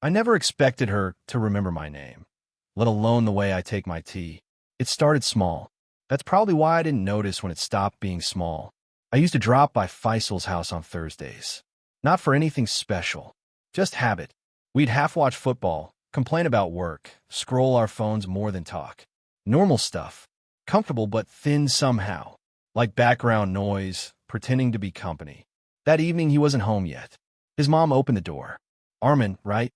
I never expected her to remember my name, let alone the way I take my tea. It started small. That's probably why I didn't notice when it stopped being small. I used to drop by Faisal's house on Thursdays. Not for anything special, just habit. We'd half-watch football, complain about work, scroll our phones more than talk. Normal stuff. Comfortable but thin somehow. Like background noise, pretending to be company. That evening he wasn't home yet. His mom opened the door. "Armin, right?"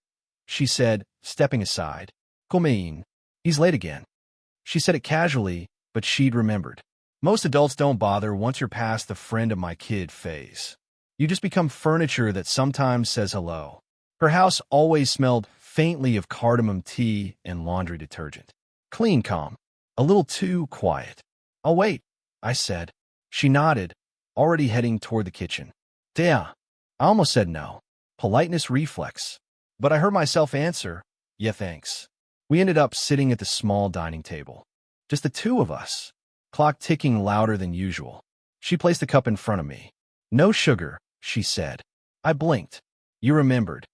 she said, stepping aside. "Come He's late again." She said it casually, but she'd remembered. Most adults don't bother once you're past the friend of my kid phase. You just become furniture that sometimes says hello. Her house always smelled faintly of cardamom tea and laundry detergent. Clean, calm. A little too quiet. "I'll wait," I said. She nodded, already heading toward the kitchen. "Yeah." I almost said no. Politeness reflex. But I heard myself answer, "Yeah, thanks." We ended up sitting at the small dining table. Just the two of us. Clock ticking louder than usual. She placed the cup in front of me. "No sugar," she said. I blinked. "You remembered.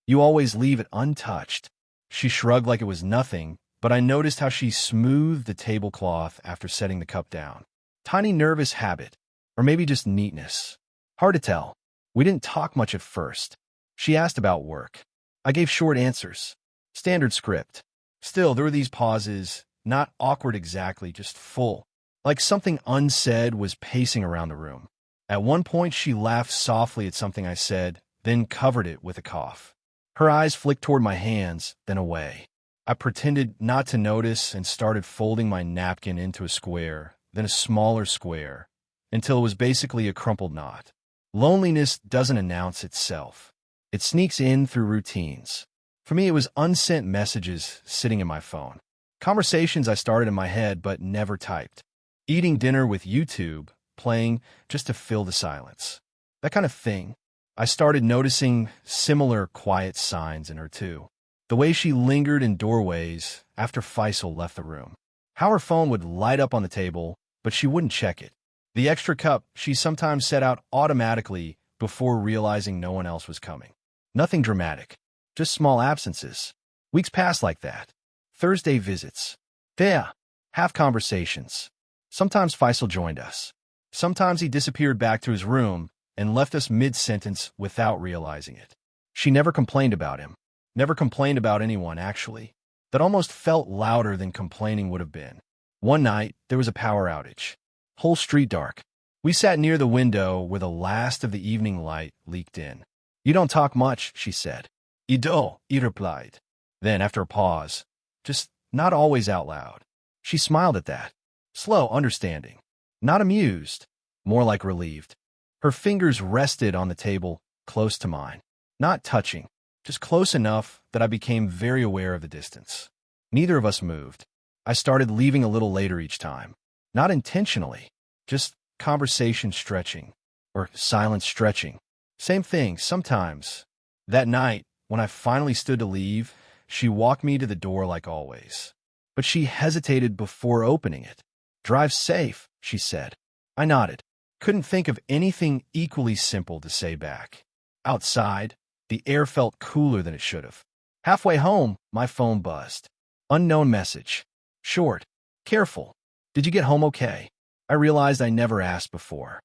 You always leave it untouched." She shrugged like it was nothing, but I noticed how she smoothed the tablecloth after setting the cup down. Tiny nervous habit, or maybe just neatness. Hard to tell. We didn't talk much at first. She asked about work. I gave short answers. Standard script. Still, there were these pauses, not awkward exactly, just full. Like something unsaid was pacing around the room. At one point, she laughed softly at something I said, then covered it with a cough. Her eyes flicked toward my hands, then away. I pretended not to notice and started folding my napkin into a square, then a smaller square, until it was basically a crumpled knot. Loneliness doesn't announce itself. It sneaks in through routines. For me, it was unsent messages sitting in my phone. Conversations I started in my head but never typed. Eating dinner with YouTube, playing just to fill the silence. That kind of thing. I started noticing similar quiet signs in her too. The way she lingered in doorways after Faisal left the room. How her phone would light up on the table, but she wouldn't check it. The extra cup she sometimes set out automatically before realizing no one else was coming. Nothing dramatic. Just small absences. Weeks passed like that. Thursday visits. There. Half conversations. Sometimes Faisal joined us. Sometimes he disappeared back to his room and left us mid-sentence without realizing it. She never complained about him. Never complained about anyone, actually. That almost felt louder than complaining would have been. One night, there was a power outage. Whole street dark. We sat near the window where the last of the evening light leaked in. "You don't talk much," she said. "Ido," he replied. Then, after a pause, just not always out loud. She smiled at that. Slow, understanding. Not amused. More like relieved. Her fingers rested on the table, close to mine. Not touching. Just close enough that I became very aware of the distance. Neither of us moved. I started leaving a little later each time. Not intentionally. Just conversation stretching. Or silent stretching. Same thing, sometimes. That night, when I finally stood to leave, she walked me to the door like always. But she hesitated before opening it. "Drive safe," she said. I nodded. Couldn't think of anything equally simple to say back. Outside, the air felt cooler than it should have. Halfway home, my phone buzzed. Unknown message. Short. "Careful. Did you get home okay?" I realized I never asked before.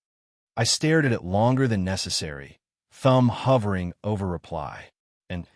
I stared at it longer than necessary, thumb hovering over reply. And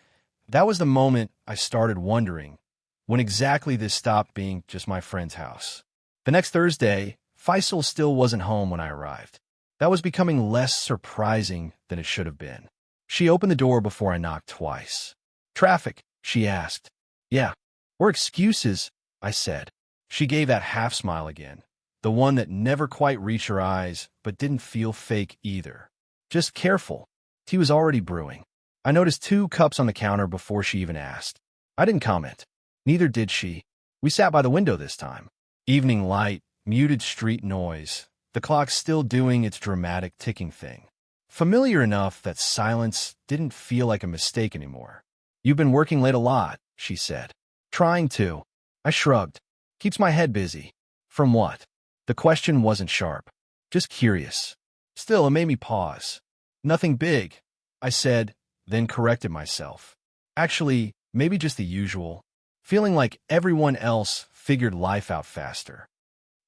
that was the moment I started wondering when exactly this stopped being just my friend's house. The next Thursday, Faisal still wasn't home when I arrived. That was becoming less surprising than it should have been. She opened the door before I knocked twice. "Traffic?" she asked. "Yeah." "Or excuses," I said. She gave that half smile again, the one that never quite reached her eyes but didn't feel fake either. "Just careful." Tea was already brewing. I noticed 2 cups on the counter before she even asked. I didn't comment. Neither did she. We sat by the window this time. Evening light, muted street noise, the clock still doing its dramatic ticking thing. Familiar enough that silence didn't feel like a mistake anymore. "You've been working late a lot," she said. "Trying to." I shrugged. "Keeps my head busy." "From what?" The question wasn't sharp. Just curious. Still, it made me pause. "Nothing big," I said, then corrected myself. Actually, maybe just the usual. Feeling like everyone else figured life out faster.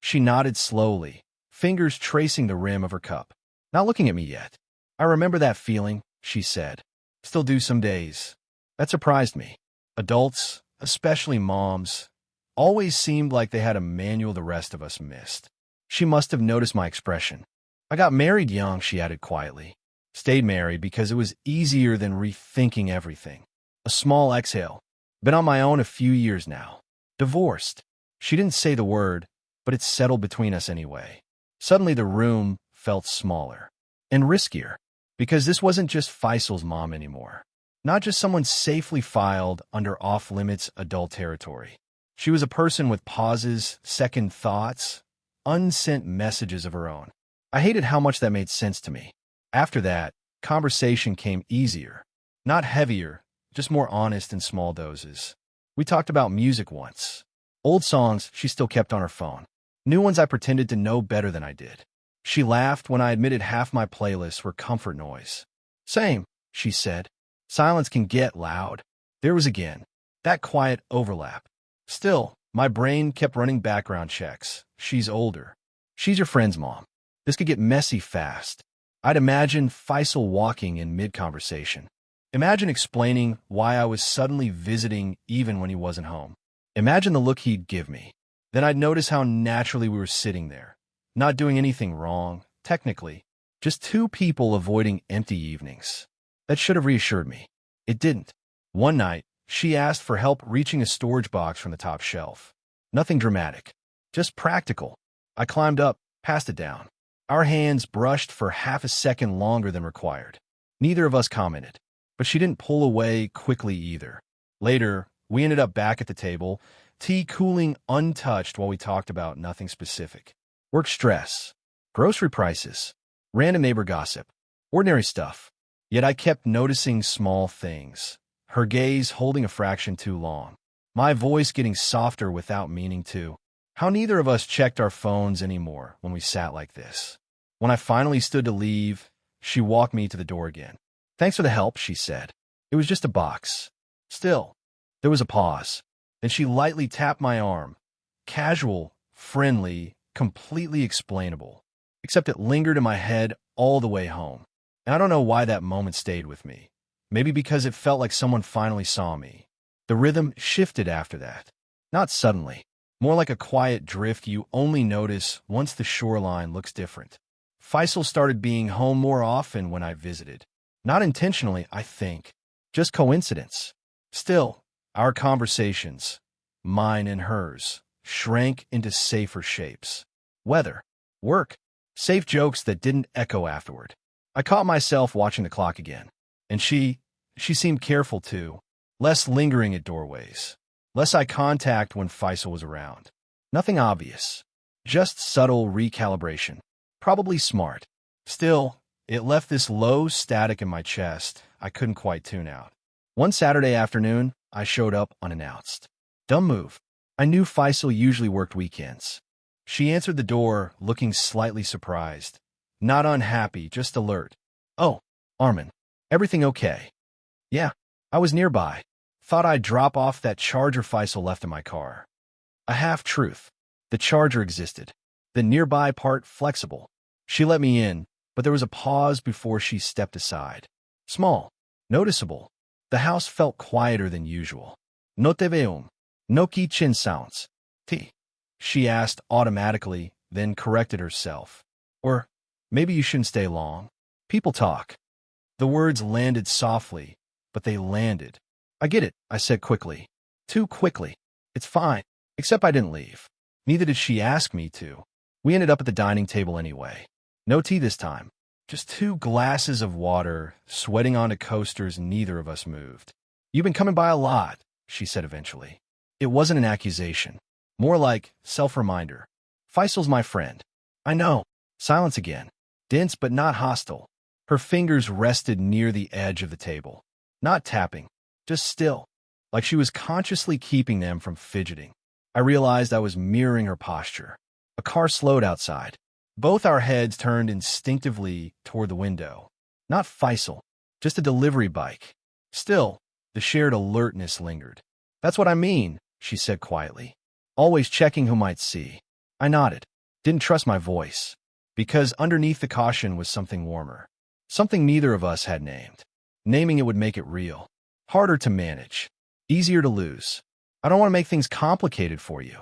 She nodded slowly, fingers tracing the rim of her cup. Not looking at me yet. I remember that feeling, she said. Still do some days. That surprised me. Adults, especially moms, always seemed like they had a manual the rest of us missed. She must have noticed my expression. I got married young, she added quietly. Stayed married because it was easier than rethinking everything. A small exhale. Been on my own a few years now. Divorced. She didn't say the word, but it settled between us anyway. Suddenly the room felt smaller. And riskier. Because this wasn't just Faisal's mom anymore. Not just someone safely filed under off-limits adult territory. She was a person with pauses, second thoughts, unsent messages of her own. I hated how much that made sense to me. After that, conversation came easier. Not heavier, just more honest in small doses. We talked about music once. Old songs she still kept on her phone. New ones I pretended to know better than I did. She laughed when I admitted half my playlists were comfort noise. Same, she said. Silence can get loud. There was again that quiet overlap. Still, my brain kept running background checks. She's older. She's your friend's mom. This could get messy fast. I'd imagine Faisal walking in mid-conversation. Imagine explaining why I was suddenly visiting even when he wasn't home. Imagine the look he'd give me. Then I'd notice how naturally we were sitting there. Not doing anything wrong, technically. Just two people avoiding empty evenings. That should have reassured me. It didn't. One night, she asked for help reaching a storage box from the top shelf. Nothing dramatic. Just practical. I climbed up, passed it down. Our hands brushed for half a second longer than required. Neither of us commented. But she didn't pull away quickly either. Later, we ended up back at the table, tea cooling untouched while we talked about nothing specific. Work stress, grocery prices, random neighbor gossip, ordinary stuff. Yet I kept noticing small things. Her gaze holding a fraction too long. My voice getting softer without meaning to. How neither of us checked our phones anymore when we sat like this. When I finally stood to leave, she walked me to the door again. Thanks for the help, she said. It was just a box. Still, there was a pause. Then she lightly tapped my arm. Casual, friendly, completely explainable. Except it lingered in my head all the way home. And I don't know why that moment stayed with me. Maybe because it felt like someone finally saw me. The rhythm shifted after that. Not suddenly. More like a quiet drift you only notice once the shoreline looks different. Faisal started being home more often when I visited. Not intentionally, I think. Just coincidence. Still, our conversations, mine and hers, shrank into safer shapes. Weather, work, safe jokes that didn't echo afterward. I caught myself watching the clock again. And she seemed careful too. Less lingering at doorways. Less eye contact when Faisal was around. Nothing obvious. Just subtle recalibration. Probably smart. Still, it left this low static in my chest I couldn't quite tune out. One Saturday afternoon, I showed up unannounced. Dumb move. I knew Faisal usually worked weekends. She answered the door, looking slightly surprised. Not unhappy, just alert. Oh, Armin. Everything okay? Yeah, I was nearby. Thought I'd drop off that charger Faisal left in my car. A half-truth. The charger existed. The nearby part flexible. She let me in, but there was a pause before she stepped aside. Small. Noticeable. The house felt quieter than usual. No te veo. No kitchen sounds. T. She asked automatically, then corrected herself. Or, maybe you shouldn't stay long. People talk. The words landed softly, but they landed. I get it, I said quickly. Too quickly. It's fine. Except I didn't leave. Neither did she ask me to. We ended up at the dining table anyway. No tea this time. Just 2 glasses of water, sweating onto coasters neither of us moved. You've been coming by a lot, she said eventually. It wasn't an accusation. More like self-reminder. Faisal's my friend. I know. Silence again. Dense but not hostile. Her fingers rested near the edge of the table. Not tapping. Just still. Like she was consciously keeping them from fidgeting. I realized I was mirroring her posture. A car slowed outside. Both our heads turned instinctively toward the window. Not Faisal. Just a delivery bike. Still, The shared alertness lingered. That's what I mean, she said quietly. Always checking who might see. I nodded. Didn't trust my voice. Because underneath the caution was something warmer. Something neither of us had named. Naming it would make it real. Harder to manage. Easier to lose. I don't want to make things complicated for you,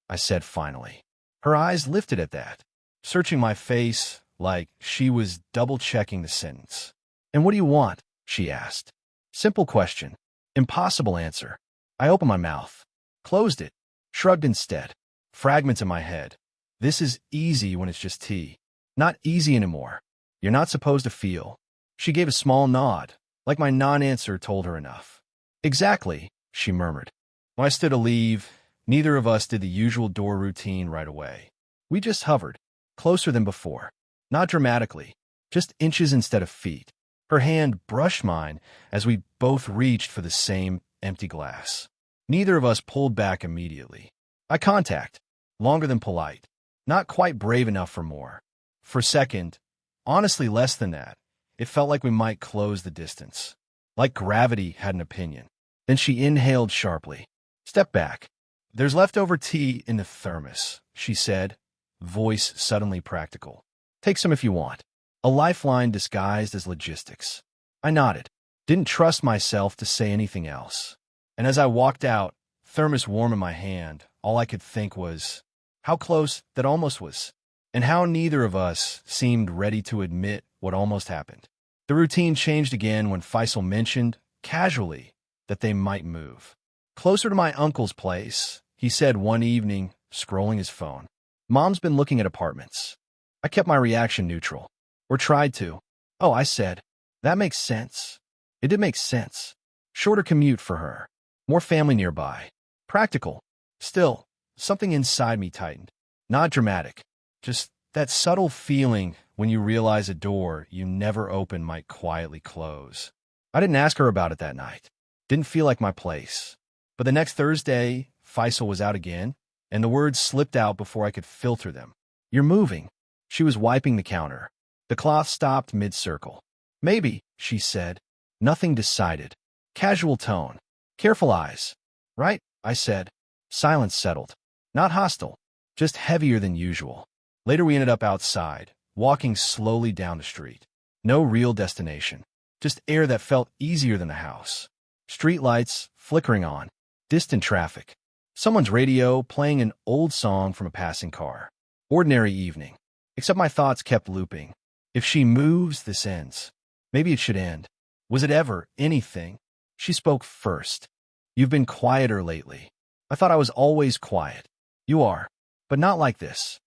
I said finally. Her eyes lifted at that, searching my face like she was double-checking the sentence. And what do you want? She asked. Simple question. Impossible answer. I opened my mouth, closed it, shrugged instead. Fragments in my head. This is easy when it's just tea. Not easy anymore. You're not supposed to feel. She gave a small nod, like my non-answer told her enough. Exactly, she murmured. When I stood to leave, neither of us did the usual door routine right away. We just hovered, closer than before. Not dramatically, just inches instead of feet. Her hand brushed mine as we both reached for the same empty glass. Neither of us pulled back immediately. Eye contact, longer than polite. Not quite brave enough for more. For a second, honestly less than that, it felt like we might close the distance. Like gravity had an opinion. Then she inhaled sharply. Step back. There's leftover tea in the thermos, she said, voice suddenly practical. Take some if you want. A lifeline disguised as logistics. I nodded. Didn't trust myself to say anything else. And as I walked out, thermos warm in my hand, all I could think was how close that almost was, and how neither of us seemed ready to admit what almost happened. The routine changed again when Faisal mentioned, casually, that they might move. Closer to my uncle's place, he said one evening, scrolling his phone. Mom's been looking at apartments. I kept my reaction neutral. Or tried to. Oh, I said, that makes sense. It did make sense. Shorter commute for her. More family nearby. Practical. Still, something inside me tightened. Not dramatic. Just that subtle feeling when you realize a door you never opened might quietly close. I didn't ask her about it that night. Didn't feel like my place. But the next Thursday, Faisal was out again, and the words slipped out before I could filter them. You're moving. She was wiping the counter. The cloth stopped mid-circle. Maybe, she said. Nothing decided. Casual tone. Careful eyes. Right, I said. Silence settled. Not hostile. Just heavier than usual. Later we ended up outside, walking slowly down the street. No real destination. Just air that felt easier than the house. Street lights flickering on. Distant traffic. Someone's radio playing an old song from a passing car. Ordinary evening. Except my thoughts kept looping. If she moves, this ends. Maybe it should end. Was it ever anything? She spoke first. You've been quieter lately. I thought I was always quiet. You are. But not like this.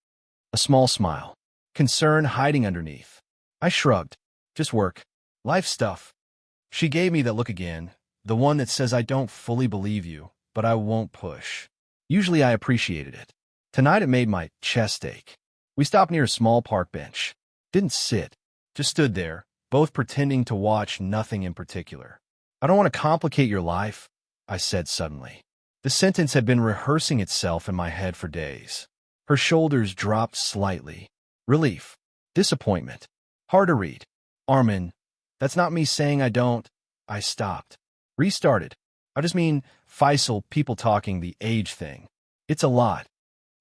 A small smile. Concern hiding underneath. I shrugged. Just work. Life stuff. She gave me that look again, the one that says I don't fully believe you, but I won't push. Usually I appreciated it. Tonight it made my chest ache. We stopped near a small park bench. Didn't sit. Just stood there, both pretending to watch nothing in particular. I don't want to complicate your life, I said suddenly. The sentence had been rehearsing itself in my head for days. Her shoulders dropped slightly. Relief. Disappointment. Hard to read. Armin, that's not me saying I don't. I stopped. Restarted. I just mean Faisal, people talking, the age thing. It's a lot.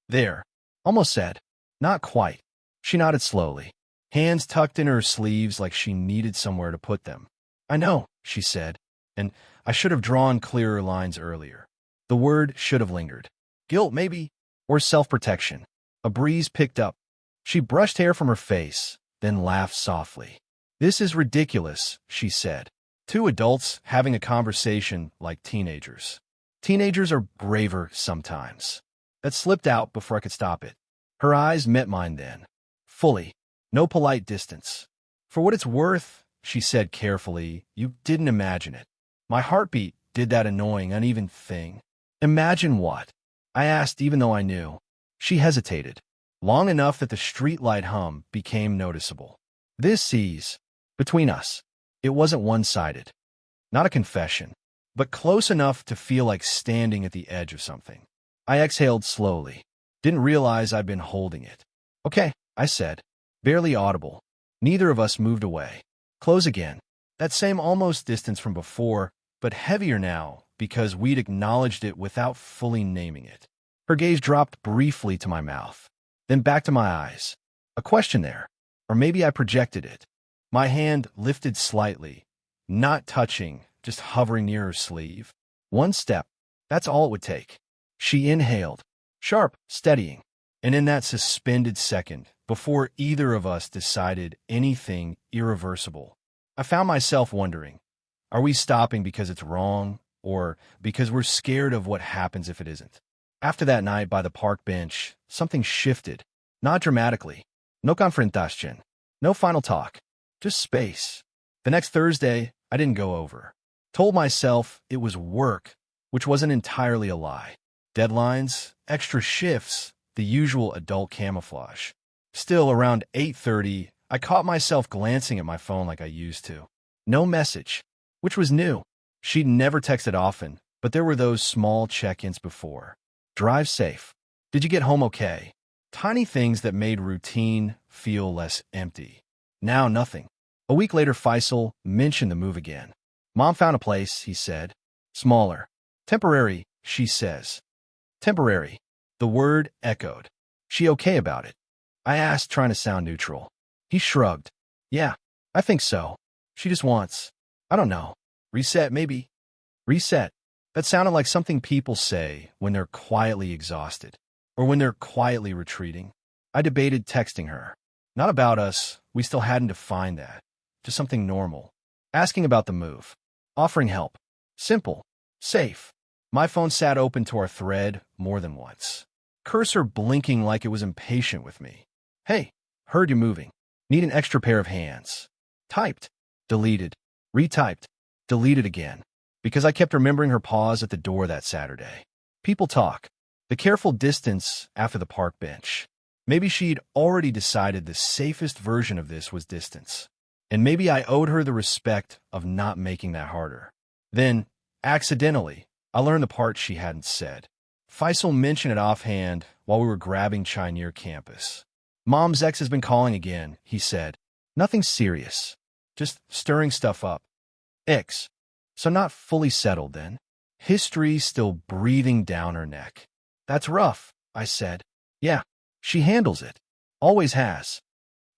There. Almost said. Not quite. She nodded slowly. Hands tucked in her sleeves like she needed somewhere to put them. I know, she said, and I should have drawn clearer lines earlier. The word should have lingered. Guilt, maybe, or self-protection. A breeze picked up. She brushed hair from her face, then laughed softly. This is ridiculous, she said. Two adults having a conversation like teenagers. Teenagers are braver sometimes. That slipped out before I could stop it. Her eyes met mine then. Fully. No polite distance. For what it's worth, she said carefully, you didn't imagine it. My heartbeat did that annoying, uneven thing. Imagine what? I asked even though I knew. She hesitated. Long enough that the streetlight hum became noticeable. This sees. Between us. It wasn't one-sided. Not a confession. But close enough to feel like standing at the edge of something. I exhaled slowly. Didn't realize I'd been holding it. Okay, I said. Barely audible. Neither of us moved away. Close again. That same almost distance from before, but heavier now because we'd acknowledged it without fully naming it. Her gaze dropped briefly to my mouth, then back to my eyes. A question there, or maybe I projected it. My hand lifted slightly, not touching, just hovering near her sleeve. One step, that's all it would take. She inhaled, sharp, steadying, and in that suspended second, before either of us decided anything irreversible, I found myself wondering, are we stopping because it's wrong, or because we're scared of what happens if it isn't? After that night by the park bench, something shifted, not dramatically. No confrontation, no final talk, just space. The next Thursday, I didn't go over. Told myself it was work, which wasn't entirely a lie. Deadlines, extra shifts, the usual adult camouflage. Still, around 8:30, I caught myself glancing at my phone like I used to. No message, which was new. She'd never texted often, but there were those small check-ins before. Drive safe. Did you get home okay? Tiny things that made routine feel less empty. Now nothing. A week later, Faisal mentioned the move again. Mom found a place, he said. Smaller. Temporary, she says. Temporary. The word echoed. She okay about it? I asked, trying to sound neutral. He shrugged. Yeah, I think so. She just wants, I don't know, reset maybe. Reset. That sounded like something people say when they're quietly exhausted, or when they're quietly retreating. I debated texting her. Not about us, we still hadn't defined that. Just something normal. Asking about the move. Offering help. Simple. Safe. My phone sat open to our thread more than once. Cursor blinking like it was impatient with me. Hey, heard you're moving. Need an extra pair of hands. Typed. Deleted. Retyped. Deleted again. Because I kept remembering her pause at the door that Saturday. People talk. The careful distance after the park bench. Maybe she'd already decided the safest version of this was distance. And maybe I owed her the respect of not making that harder. Then, accidentally, I learned the part she hadn't said. Faisal mentioned it offhand while we were grabbing chai near campus. Mom's ex has been calling again, he said. Nothing serious. Just stirring stuff up. Ex. So not fully settled then. History still breathing down her neck. That's rough, I said. Yeah, she handles it. Always has.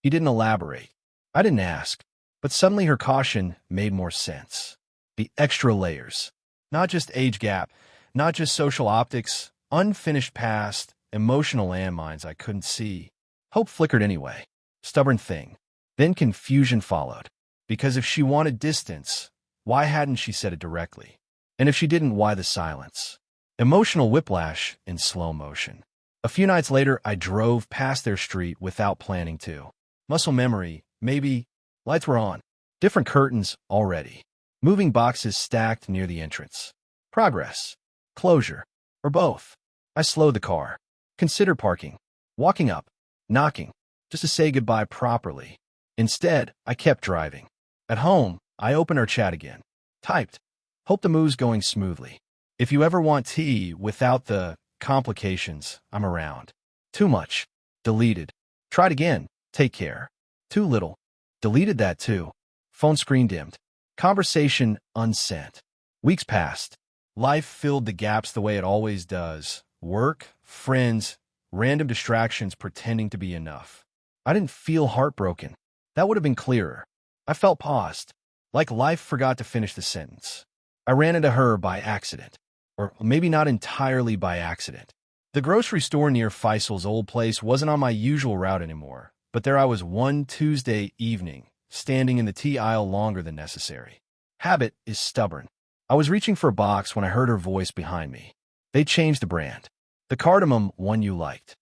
He didn't elaborate. I didn't ask. But suddenly her caution made more sense. The extra layers. Not just age gap, not just social optics, unfinished past, emotional landmines I couldn't see. Hope flickered anyway. Stubborn thing. Then confusion followed. Because if she wanted distance, why hadn't she said it directly? And if she didn't, why the silence? Emotional whiplash in slow motion. A few nights later, I drove past their street without planning to. Muscle memory, maybe. Lights were on. Different curtains already. Moving boxes stacked near the entrance. Progress. Closure. Or both. I slowed the car. Considered parking. Walking up. Knocking. Just to say goodbye properly. Instead, I kept driving. At home, I opened our chat again. Typed. Hope the move's going smoothly. If you ever want tea without the complications, I'm around. Too much. Deleted. Tried again. Take care. Too little. Deleted that too. Phone screen dimmed. Conversation unsent. Weeks passed. Life filled the gaps the way it always does. Work, friends, random distractions pretending to be enough. I didn't feel heartbroken. That would have been clearer. I felt paused. Like life forgot to finish the sentence. I ran into her by accident. Or maybe not entirely by accident. The grocery store near Faisal's old place wasn't on my usual route anymore, but there I was one Tuesday evening, standing in the tea aisle longer than necessary. Habit is stubborn. I was reaching for a box when I heard her voice behind me. They changed the brand. The cardamom one you liked.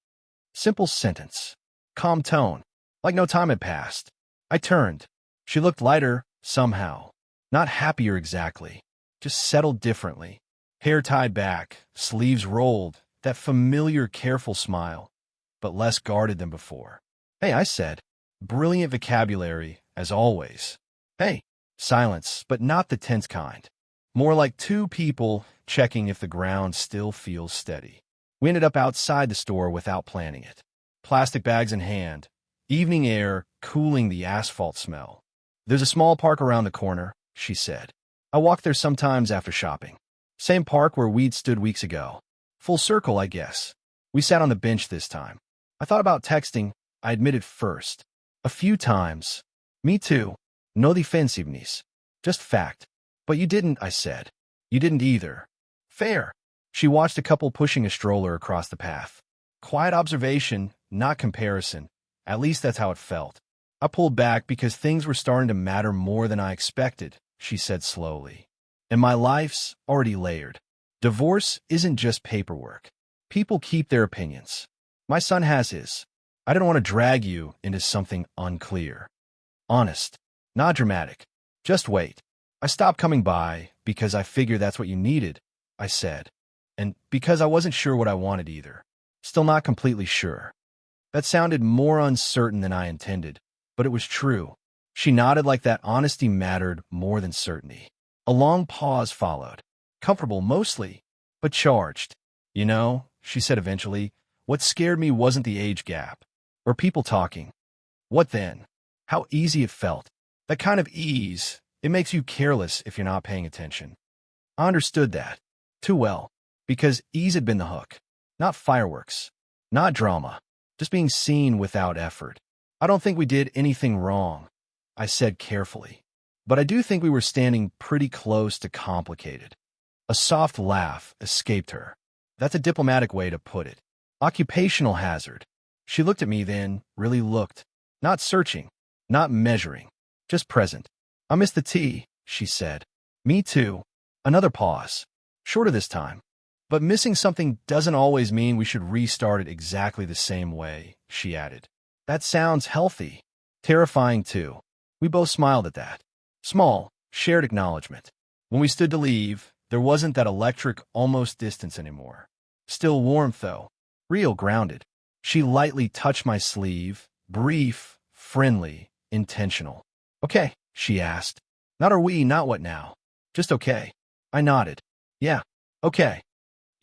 Simple sentence. Calm tone. Like no time had passed. I turned. She looked lighter, somehow. Not happier exactly. Just settled differently. Hair tied back, sleeves rolled, that familiar careful smile, but less guarded than before. Hey, I said. Brilliant vocabulary, as always. Hey. Silence, but not the tense kind. More like two people checking if the ground still feels steady. We ended up outside the store without planning it. Plastic bags in hand. Evening air cooling the asphalt smell. There's a small park around the corner, she said. I walk there sometimes after shopping. Same park where we'd stood weeks ago. Full circle, I guess. We sat on the bench this time. I thought about texting, I admitted first. A few times. Me too. No defensiveness. Just fact. But you didn't, I said. You didn't either. Fair. She watched a couple pushing a stroller across the path. Quiet observation, not comparison. At least that's how it felt. I pulled back because things were starting to matter more than I expected, she said slowly. And my life's already layered. Divorce isn't just paperwork. People keep their opinions. My son has his. I didn't want to drag you into something unclear. Honest. Not dramatic. Just wait. I stopped coming by because I figured that's what you needed, I said. And because I wasn't sure what I wanted either. Still not completely sure. That sounded more uncertain than I intended, but it was true. She nodded like that honesty mattered more than certainty. A long pause followed. Comfortable mostly, but charged. You know, she said eventually, what scared me wasn't the age gap, or people talking. What then? How easy it felt. That kind of ease, it makes you careless if you're not paying attention. I understood that. Too well. Because ease had been the hook. Not fireworks. Not drama. Just being seen without effort. I don't think we did anything wrong, I said carefully. But I do think we were standing pretty close to complicated. A soft laugh escaped her. That's a diplomatic way to put it. Occupational hazard. She looked at me then, really looked. Not searching. Not measuring. Just present. I miss the tea, she said. Me too. Another pause. Shorter this time. But missing something doesn't always mean we should restart it exactly the same way, she added. That sounds healthy. Terrifying too. We both smiled at that. Small, shared acknowledgement. When we stood to leave, there wasn't that electric, almost distance anymore. Still warmth, though. Real grounded. She lightly touched my sleeve. Brief, friendly, intentional. Okay, she asked. Not are we, not what now. Just okay. I nodded. Yeah, okay.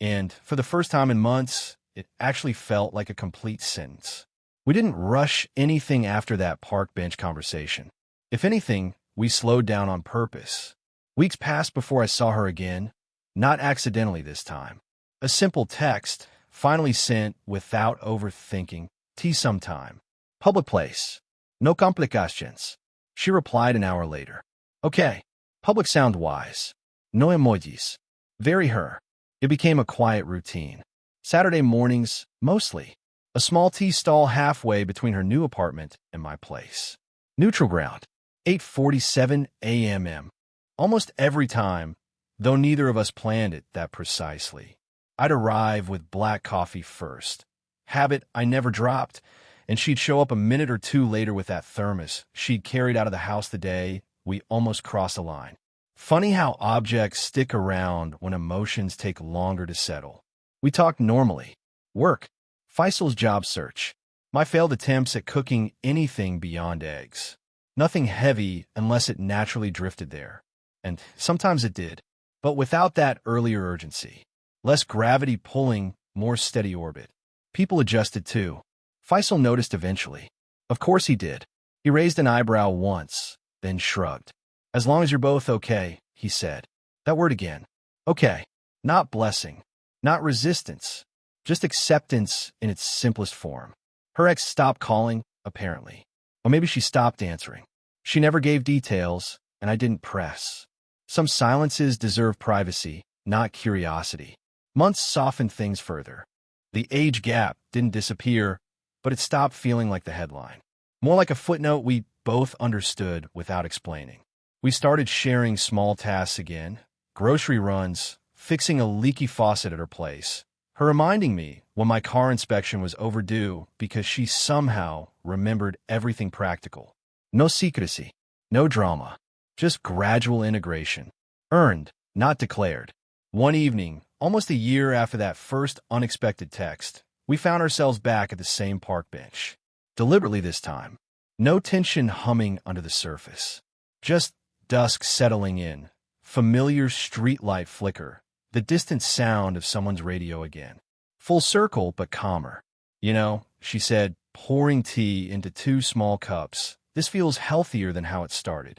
And for the first time in months, it actually felt like a complete sentence. We didn't rush anything after that park bench conversation. If anything, we slowed down on purpose. Weeks passed before I saw her again, not accidentally this time. A simple text, finally sent without overthinking. Tea sometime. Public place. No complications. She replied an hour later. Okay. Public sound wise. No emojis. Very her. It became a quiet routine. Saturday mornings, mostly. A small tea stall halfway between her new apartment and my place. Neutral ground. 8:47 a.m. Almost every time, though neither of us planned it that precisely. I'd arrive with black coffee first. Habit I never dropped, and she'd show up a minute or two later with that thermos she'd carried out of the house the day we almost crossed a line. Funny how objects stick around when emotions take longer to settle. We talked normally. Work. Faisal's job search. My failed attempts at cooking anything beyond eggs. Nothing heavy unless it naturally drifted there. And sometimes it did. But without that earlier urgency. Less gravity pulling, more steady orbit. People adjusted too. Faisal noticed eventually. Of course he did. He raised an eyebrow once, then shrugged. As long as you're both okay, he said. That word again. Okay. Not blessing. Not resistance. Just acceptance in its simplest form. Her ex stopped calling, apparently. Or maybe she stopped answering. She never gave details, and I didn't press. Some silences deserve privacy, not curiosity. Months softened things further. The age gap didn't disappear, but it stopped feeling like the headline. More like a footnote we both understood without explaining. We started sharing small tasks again, grocery runs, fixing a leaky faucet at her place, her reminding me when my car inspection was overdue because she somehow remembered everything practical. No secrecy, no drama, just gradual integration. Earned, not declared. One evening, almost a year after that first unexpected text, we found ourselves back at the same park bench. Deliberately this time. No tension humming under the surface. Just dusk settling in, familiar streetlight flicker, the distant sound of someone's radio again. Full circle, but calmer. You know, she said, pouring tea into 2 small cups. This feels healthier than how it started.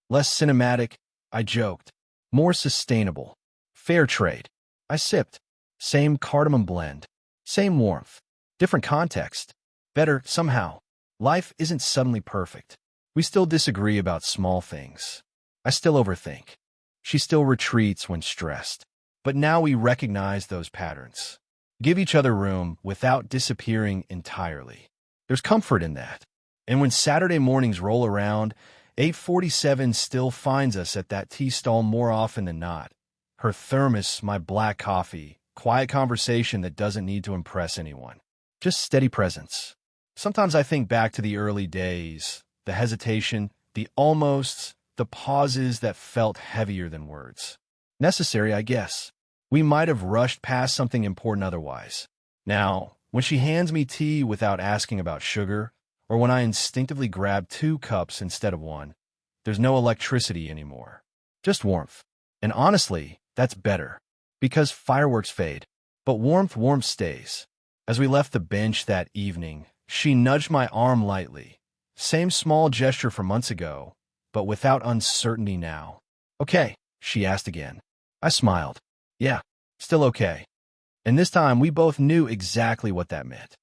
Less cinematic, I joked. More sustainable. Fair trade. I sipped. Same cardamom blend. Same warmth. Different context. Better, somehow. Life isn't suddenly perfect. We still disagree about small things. I still overthink. She still retreats when stressed. But now we recognize those patterns. Give each other room without disappearing entirely. There's comfort in that. And when Saturday mornings roll around, 8:47 still finds us at that tea stall more often than not. Her thermos, my black coffee, quiet conversation that doesn't need to impress anyone. Just steady presence. Sometimes I think back to the early days, the hesitation, the almosts, the pauses that felt heavier than words. Necessary, I guess. We might have rushed past something important otherwise. Now, when she hands me tea without asking about sugar, or when I instinctively grab 2 cups instead of 1, there's no electricity anymore. Just warmth. And honestly, that's better. Because fireworks fade. But warmth stays. As we left the bench that evening, she nudged my arm lightly. Same small gesture from months ago, but without uncertainty now. Okay, she asked again. I smiled. Yeah, still okay. And this time we both knew exactly what that meant.